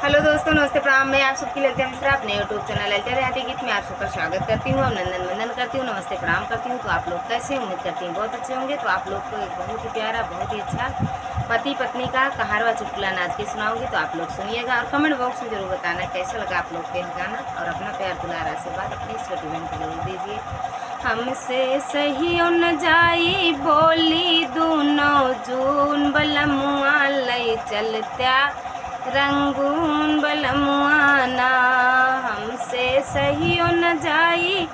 Hello दोस्तों, नमस्ते प्रणाम। मैं आप सबकी ललिता मिश्रा अपने यूट्यूब चैनल ललिता देहाती गीत में आप सबका स्वागत करती हूँ और नंदन वंदन करती हूँ, नमस्ते प्रणाम करती हूँ। तो आप लोग कैसे, उम्मीद करती हूँ बहुत अच्छे होंगे। तो आप लोग को एक बहुत ही प्यारा, बहुत ही अच्छा पति पत्नी का कहारवा चुटकुला नाच के सुनाऊंगी। तो आप लोग सुनिएगा और कमेंट बॉक्स में जरूर बताना कैसा लगा आप लोग के गाना, और अपना प्यार दुलार आशीर्वाद अपनी छोटी बहन को जरूर दीजिए। हमसे सही न जाई बोली दोनों जून बलमुआ लई चलत्या रंगून बलमुआना। हमसे सही न जाई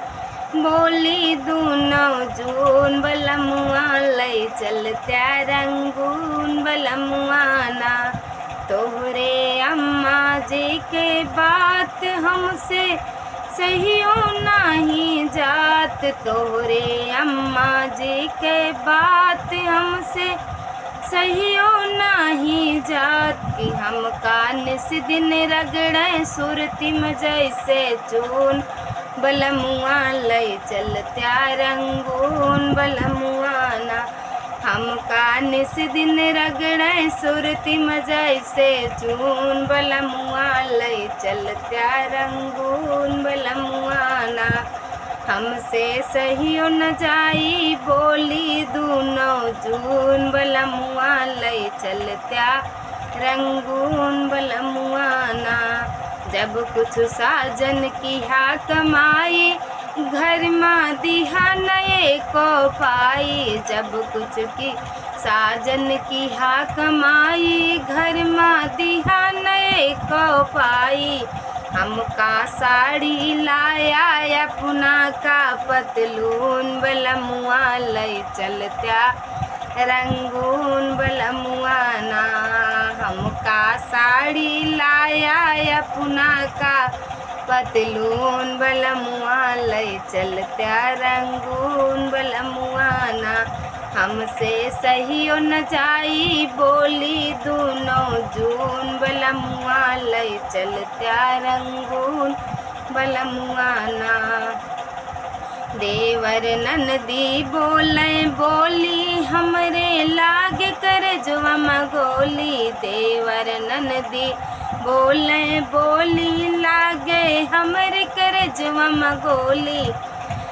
बोली दोनों जून बलमुआ लई चलत्या रंगून बलमुआना। तोहरे अम्मा जी के बात हमसे सहियो नहीं जात, तोहरे अम्मा जी के बात हमसे सहियो नहीं जात। कि हम कानिस दिन रगड़े सुरती में जैसे चून बलमुआ लई चलत्या रंगून बलमुआना। हम कानिस दिन रगड़े सुरती में जैसे चून बलमुआ लई चलत्या रंगून बलमुआना। हमसे सहियो न जाई बोली दोनों जून बलमुआ लई चलत्या रंगून बलमुआना। जब कुछ साजन की हा कमाई घर माँ दिहा नए को पाई। जब कुछ की साजन की हा कमाई घर माँ दिहा नए को पाई। हमका साड़ी लाया अपना का पतलून बलमुआ लई चलत्या रंगून बलमुआना। हमका साड़ी लाया अपना का पतलून बलमुआ लई चलत्या रंगून बलमुआना। हमसे सहियो न जाई बोली दोनों जून बलमुआ लई चलत्या रंगून बलमुआना। देवर ननदी बोले बोली हमरे लाग कर जुवम गोली। देवर ननदी बोले बोली लागे हमरे कर जुवम गोली।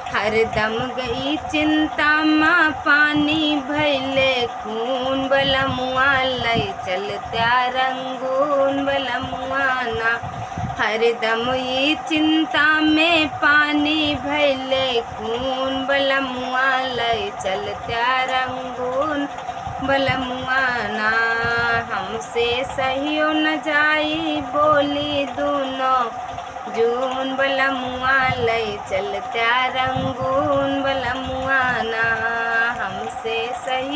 हरदम गई चिंता माँ पानी भैले खून बलमुआ लई चलत्या रंगून बलमुआना। हरदम ये चिंता में पानी भैले खून बलमुआ लई चलत्या रंगून बलमुआना। हमसे सहियो न जाई बोली दोनों जून बलमुआ लई चलत्या रंगून बलमुआना।